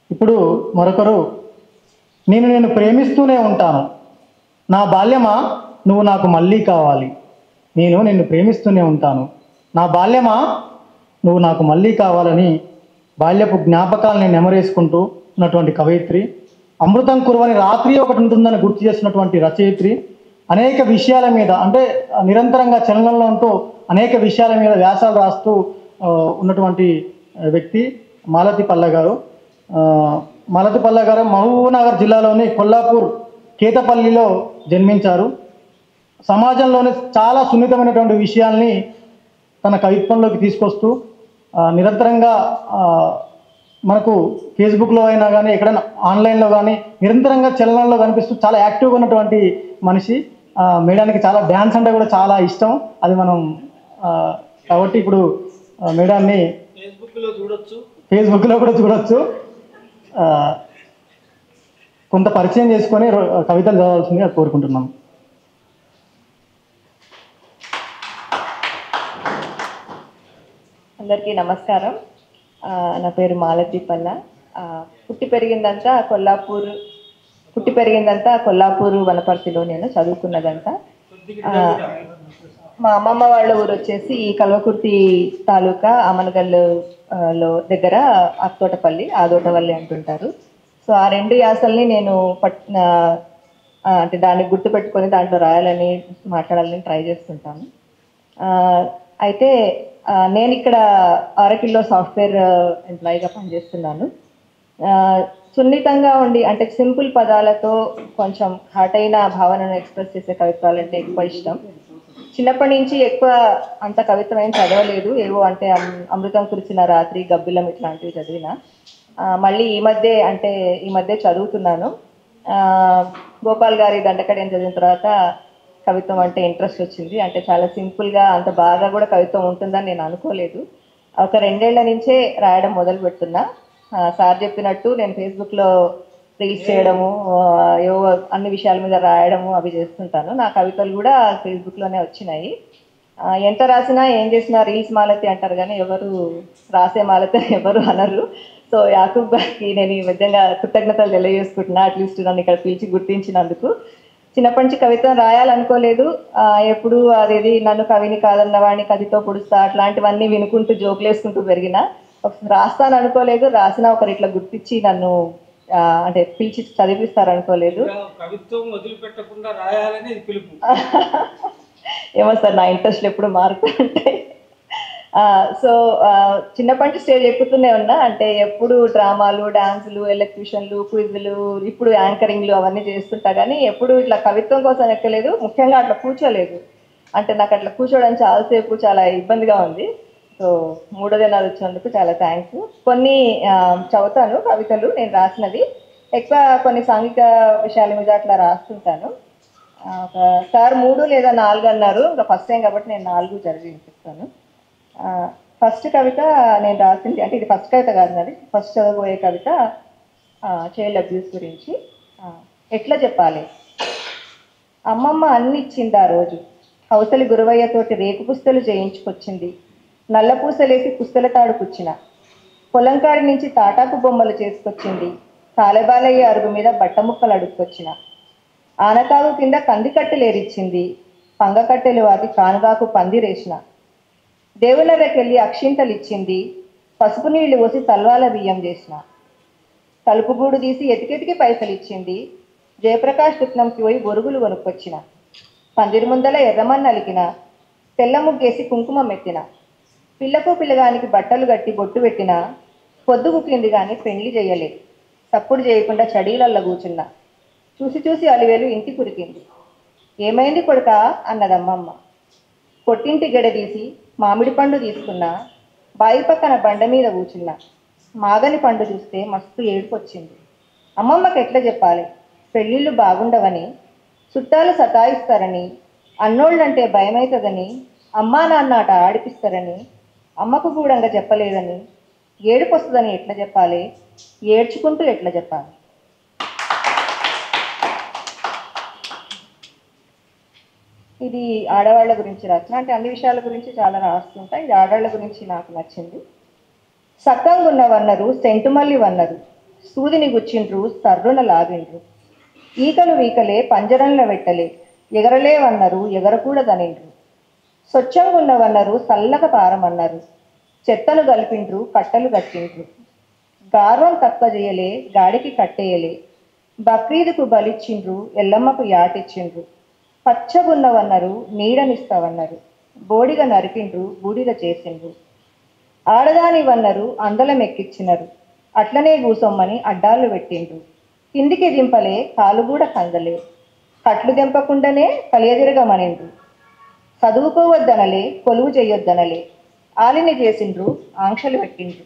ఇప్పుడు మరొకరు, నేను ప్రేమిస్తూనే ఉంటాను, నా బాల్యమా నువ్వు నాకు మళ్ళీ కావాలి. నిన్ను ప్రేమిస్తూనే ఉంటాను, నా బాల్యమా నువ్వు నాకు మళ్ళీ కావాలని బాల్యపు జ్ఞాపకాలని నెమరేసుకుంటూ ఉన్నటువంటి కవయిత్రి. అమృతం కురవని రాత్రి ఒకటి ఉంటుందని గుర్తు చేసినటువంటి రచయిత్రి. అనేక విషయాల మీద అంటే నిరంతరంగా చలనంలో ఉంటూ అనేక విషయాల మీద వ్యాసాలు రాస్తూ ఉన్నటువంటి వ్యక్తి మాలతి పల్ల గారు. మాలతి పల్ల గారు మహబూబ్నగర్ జిల్లాలోని కొల్లాపూర్ కేతపల్లిలో జన్మించారు. సమాజంలోని చాలా సున్నితమైనటువంటి విషయాల్ని తన కవిత్వంలోకి తీసుకొస్తూ నిరంతరంగా మనకు ఫేస్బుక్లో అయినా కానీ ఎక్కడైనా ఆన్లైన్లో కానీ నిరంతరంగా చలనంలో కనిపిస్తూ చాలా యాక్టివ్గా ఉన్నటువంటి మనిషి. మేడానికి చాలా డ్యాన్స్ అంటే కూడా చాలా ఇష్టం. అది మనం కాబట్టి ఇప్పుడు మేడాన్ని ఫేస్బుక్లో కూడా చూడొచ్చు. కొంత పరిచయం చేసుకొని కవితలు చదవాల్సిందిగా కోరుకుంటున్నాం. అందరికీ నమస్కారం. నా పేరు మాలతి పల్ల. పుట్టి పెరిగిందంతా కొల్లాపూరు వనపర్తిలో నేను చదువుకున్నదంతా. మా అమ్మమ్మ వాళ్ళ ఊరు వచ్చేసి కల్వకుర్తి తాలూకా అమనగల్లులో దగ్గర అక్తోటపల్లి, ఆదోటవల్లి అంటుంటారు. సో ఆ రెండు యాసల్ని నేను అంటే దాన్ని గుర్తుపెట్టుకొని దాంట్లో రాయాలని మాట్లాడాలని ట్రై చేస్తుంటాను. అయితే నేను ఇక్కడ ఆరకిల్లో సాఫ్ట్వేర్ ఎంప్లాయీగా పనిచేస్తున్నాను. సున్నితంగా ఉండి అంటే సింపుల్ పదాలతో కొంచెం ఘాటైన భావనను ఎక్స్ప్రెస్ చేసే కవిత్వాలు అంటే ఎక్కువ ఇష్టం. చిన్నప్పటి నుంచి ఎక్కువ అంత కవిత్వం ఏం చదవలేదు. ఏవో అంటే అమృతం కురిసిన రాత్రి, గబ్బిలం ఇట్లాంటివి చదివిన. మళ్ళీ ఈ మధ్య చదువుతున్నాను. గోపాల్ గారి దండకడిని చదివిన తర్వాత కవిత్వం అంటే ఇంట్రెస్ట్ వచ్చింది. అంటే చాలా సింపుల్గా అంత బాగా కూడా కవిత్వం ఉంటుందని నేను అనుకోలేదు. ఒక 2 ఏళ్ల నుంచే రాయడం మొదలు పెడుతున్నా. సార్ చెప్పినట్టు నేను ఫేస్బుక్లో రీల్స్ చేయడము, ఏవో అన్ని విషయాల మీద రాయడము అవి చేస్తుంటాను. నా కవితలు కూడా ఫేస్బుక్లోనే వచ్చినాయి. ఎంత రాసినా ఏం చేసినా రీల్స్ మాలతి అంటారు కానీ ఎవరు రాసే మాలతి ఎవరు అనరు. సో యాకూబ్ గారికి నేను ఈ విధంగా కృతజ్ఞతలు తెలియజేసుకుంటున్నా, అట్లీస్ట్ నన్ను ఇక్కడ పిలిచి గుర్తించినందుకు. చిన్నప్పటి నుంచి కవిత్వం రాయాలనుకోలేదు. ఎప్పుడు అదేది నన్ను కవిని కాదన్న వాడిని కవితో పొడుస్తా అట్లాంటివన్నీ వినుకుంటూ జోకులు వేసుకుంటూ పెరిగిన. రాస్తాను అనుకోలేదు. రాసినా ఒకరు ఇట్లా గుర్తించి నన్ను అంటే పిలిచి చదివిస్తారు అనుకోలేదు. ఏమో సార్, నా ఇంట్రెస్ట్లు ఎప్పుడు మారుతూ ఉంటాయి. సో చిన్నప్పటి నుంచి స్టేజ్ ఎక్కుతూనే ఉన్నా. అంటే ఎప్పుడు డ్రామాలు, డాన్సులు, ఎలక్ట్యూషన్లు, క్విజ్లు, ఇప్పుడు యాంకరింగ్లు అవన్నీ చేస్తుంటా కానీ ఎప్పుడు ఇట్లా కవిత్వం కోసం ఎక్కలేదు. ముఖ్యంగా అట్లా కూర్చోలేదు. అంటే నాకు అట్లా కూర్చోవడం చాలాసేపు చాలా ఇబ్బందిగా ఉంది. సో 3వ దినాలు వచ్చినందుకు చాలా థ్యాంక్స్. కొన్ని చదువుతాను కవితలు నేను రాసినవి. ఎక్కువ కొన్ని సాంఘిక విషయాల మీద అట్లా రాస్తుంటాను. సార్ 3 లేదా 4 అన్నారు. ఇంకా ఫస్ట్ టైం కాబట్టి నేను 4 చదివి వినిపిస్తాను. ఫస్ట్ కవిత నేను రాసింది, అంటే ఇది ఫస్ట్ కవిత కాదు, నాది ఫస్ట్ చదవబోయే కవిత చైల్డ్ అబ్యూస్ గురించి. ఎట్లా చెప్పాలి? అమ్మమ్మ అన్ని ఇచ్చింది ఆ రోజు. అవతలి గురవయ్యతోటి రేకు పుస్తలు చేయించుకొచ్చింది. నల్ల పూసలేసి పుస్తల తాడు పుచ్చిన. పొలంకాడి నుంచి తాటాకు బొమ్మలు చేసుకొచ్చింది. కాలబాలయ్య అరుగు మీద బట్ట ముక్కలు అడుక్కొచ్చిన. ఆనకాగు కింద కందికట్టెలేరిచ్చింది. పంగకట్టెలు వాటి కానుగాకు పందిరేసిన. దేవులరెకెళ్ళి అక్షింతలు ఇచ్చింది. పసుపు నీళ్లు పోసి తల్వాల బియ్యం చేసిన. తలుపుగూడు తీసి ఎతికెతికి పైసలు ఇచ్చింది. జయప్రకాష్ దుఃఖంకి పోయి బొరుగులు కొనుక్కొచ్చిన. పందిరి ముందల ఎర్రమన్ను అలికిన. తెల్ల ముగ్గేసి కుంకుమ మెత్తిన. పిల్లకు పిల్లగానికి బట్టలు కట్టి బొట్టు పెట్టిన. పొద్దు కుక్కింది కానీ పెళ్లి చేయలే. తప్పుడు చేయకుండా చడీలల్ల కూర్చున్నా. చూసి చూసి అలివేలు ఇంటి కురికింది. ఏమైంది కొడుక అన్నదమ్మమ్మ. కొట్టింటి గెడదీసి మామిడి పండు తీసుకున్నా. బాయి పక్కన బండ మీద కూర్చున్నా. మాగని పండు చూస్తే మస్తు ఏడుపొచ్చింది. అమ్మమ్మకి ఎట్లా చెప్పాలి? పెళ్ళిళ్ళు బాగుండవని, చుట్టాలు సతాయిస్తారని, అన్నోళ్ళంటే భయమవుతుందని, అమ్మా నాన్న ఆట ఆడిపిస్తారని, అమ్మకు గూడంగా చెప్పలేదని, ఏడుపు వస్తుందని ఎట్లా చెప్పాలి? ఏడ్చుకుంటూ ఎట్లా చెప్పాలి? ఇది ఆడవాళ్ళ గురించి రాసిన, అంటే అన్ని విషయాల గురించి చాలా రాస్తుంటా. ఇది ఆడవాళ్ళ గురించి నాకు నచ్చింది. సక్కంగున్నవన్నరు, సెంటుమల్లి వన్నరు, సూదిని గుచ్చిండ్రు, సర్రున లాగిండ్రు. ఈకలు వీకలే, పంజరంలో పెట్టలే, ఎగరలేవన్నారు, ఎగరకూడదనిండ్రు. స్వచ్ఛంగున్నవన్నారు, చల్లగా పారమన్నారు. చెత్తను గలిపిండ్రు, కట్టలు కట్టిండ్రు. గార్వం తక్కువ చేయలే, గాడికి కట్టేయలే. బక్రీదుకు బలిచ్చిండ్రు, ఎల్లమ్మకు యాటిచ్చిండ్రు. పచ్చగున్నవన్నారు, నీడనిస్తావన్నారు. బోడిగా నరికిండ్రు, బూడిద చేసిండ్రు. ఆడదానివన్నారు, అందలం ఎక్కిచ్చినరు. అట్లనే కూసొమ్మని అడ్డాలు పెట్టిండ్రు. కిందికి దింపలే, కాలు కూడా కందలే. కట్లు దింపకుండానే కలియదిరగమనిండ్రు. చదువుకోవద్దనలే, కొలువు చేయొద్దనలే. ఆలిని చేసిండ్రు, ఆంక్షలు పెట్టిండ్రు.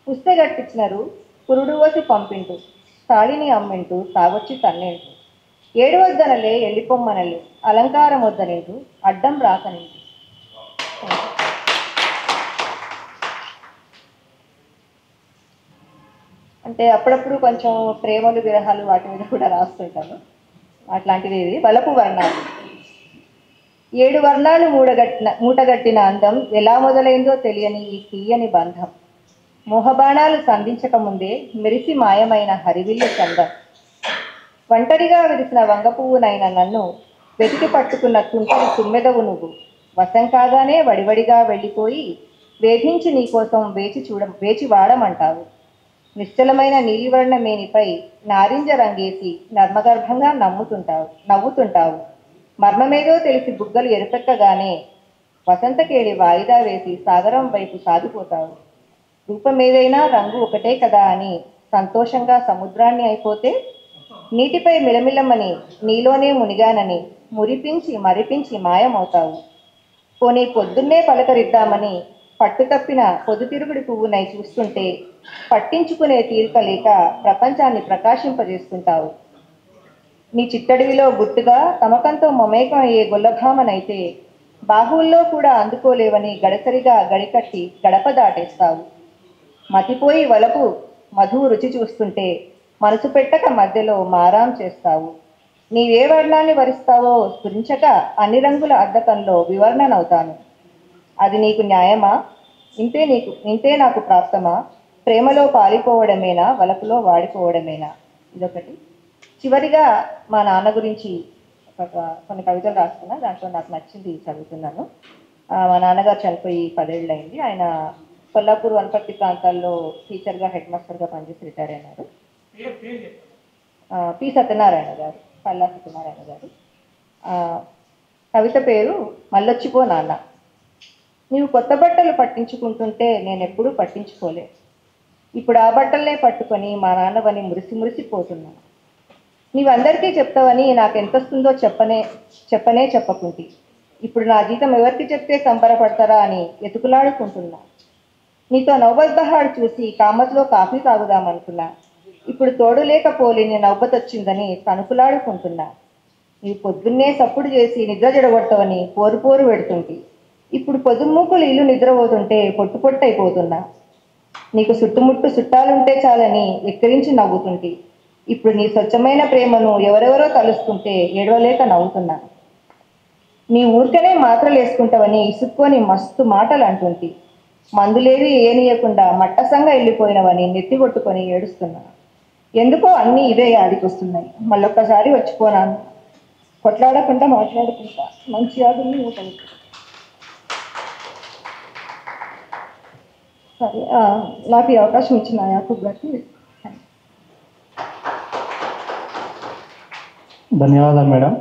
పుస్తెగట్టించినరు, పురుడు పోసి పంపిండ్రు. తాళిని అమ్మింటూ తాగొచ్చి తన్నిండ్రు. ఏడు వద్దనలే, ఎల్లిపొమ్మనలే. అలంకారం వద్దనిండ్రు, అడ్డం రాకనిండ్రు. అంటే అప్పుడప్పుడు కొంచెం ప్రేమలు విరహాలు వాటి మీద కూడా రాస్తుంటాను. అట్లాంటిది ఇది వలపు వర్ణాలు. 7 వర్ణాలు మూటగట్టిన అందం ఎలా మొదలైందో తెలియని ఈ తీయని బంధం. మోహబాణాలు సంధించకముందే మెరిసి మాయమైన హరివిల్లు చందం. ఒంటరిగా విరిసిన వంగ పువ్వునైన నన్ను వెతికి పట్టుకున్న తుంటరి తుమ్మెదవు నువ్వు. వశం కాగానే వడివడిగా వెళ్ళిపోయి వేధించి నీకోసం వేచి వాడమంటావు. నిశ్చలమైన నీలివర్ణ మేనిపై నారింజ రంగేసి నర్మగర్భంగా నవ్వుతుంటావు. మర్మమేదో తెలిసి బుగ్గలు ఎరుపెక్కగానే వసంతకేళి వాయిదా వేసి సాగరం వైపు సాగిపోతావు. రూపమేదైనా రంగు ఒకటే కదా అని సంతోషంగా సముద్రాన్ని అయిపోతే, నీటిపై మిలమిలమని నీలోనే మునిగానని మరిపించి మాయమవుతావు. పోనీ పొద్దున్నే పలకరిద్దామని పట్టుతప్పిన పొద్దుతిరుగుడి పువ్వునై చూస్తుంటే పట్టించుకునే తీరిక లేక ప్రపంచాన్ని ప్రకాశింపజేస్తుంటావు. నీ చిట్టడివిలో గుట్టుగా తమకంతో మమేకం అయ్యే గొల్లభామనైతే బాహువుల్లో కూడా అందుకోలేవని గడసరిగా గడికట్టి గడప దాటేస్తావు. మతిపోయి వలపు మధువు రుచి చూస్తుంటే మనసు పెట్టక మధ్యలో మారాం చేస్తావు. నీవే వర్ణాన్ని వరిస్తావో స్ఫురించక అన్ని రంగుల అద్దకంలో వివర్ణనవుతాను. అది నీకు న్యాయమా? ఇంతే నాకు ప్రాప్తమా? ప్రేమలో పాలిపోవడమేనా, వలపులో వాడిపోవడమేనా? ఇదొకటి. చివరిగా మా నాన్న గురించి కొన్ని కవితలు రాస్తున్నా. దాంట్లో నాకు నచ్చింది చదువుతున్నాను. మా నాన్నగారు చనిపోయి 10 ఏళ్ళు అయింది. ఆయన కొల్లాపూర్ వనపర్తి ప్రాంతాల్లో టీచర్గా, హెడ్ మాస్టర్గా పనిచేసి రిటైర్ అయినారు. పి సత్యనారాయణ గారు, పల్లా సత్యనారాయణ గారు. కవిత పేరు మల్లొచ్చిపో నాన్న. నీవు కొత్త బట్టలు పట్టించుకుంటుంటే నేనెప్పుడూ పట్టించుకోలే. ఇప్పుడు ఆ బట్టలనే పట్టుకొని మా నాన్నవని మురిసిపోతున్నాను. నీవందరికీ చెప్తావని నాకెంతొస్తుందో చెప్పకుంటి. ఇప్పుడు నా జీతం ఎవరికి చెప్తే సంబరపడతారా అని ఎతుకులాడుకుంటున్నా. నీతో నవ్వద్బహాడు చూసి కామత్లో కాఫీ తాగుదామనుకున్నా. ఇప్పుడు తోడు లేకపోలేని నవ్వతొచ్చిందని తణుకులాడుకుంటున్నా. నీవు పొద్దున్నే సప్పుడు చేసి నిద్ర జడగొట్టవని పోరు పెడుతుంటి. ఇప్పుడు పొద్దుమూకులు ఇల్లు నిద్రపోతుంటే పొట్టయిపోతున్నా. నీకు చుట్టుముట్టు చుట్టాలుంటే చాలని ఎక్కిరించి నవ్వుతుంటి. ఇప్పుడు నీ స్వచ్ఛమైన ప్రేమను ఎవరెవరో తలుస్తుంటే ఏడవలేక నవ్వుతున్నా. నీ ఊరికనే మాత్రలు వేసుకుంటావని ఇసుక్కొని మస్తు మాటలు అంటుంటి. మందులేవి ఏనియకుండా మట్టసంగా వెళ్ళిపోయినవని నెత్తి కొట్టుకొని ఏడుస్తున్నా. ఎందుకో అన్నీ ఇవే యాదికి వస్తున్నాయి. మళ్ళొక్కసారి వచ్చిపోనాను. కొట్లాడకుండా మాట్లాడుకుంటా. మంచి యాదుల్ని ఊటలు. సరే, నాకు ఈ అవకాశం ఇచ్చిన యాకూబ్ గారికి ధన్యవాదాలు మేడం.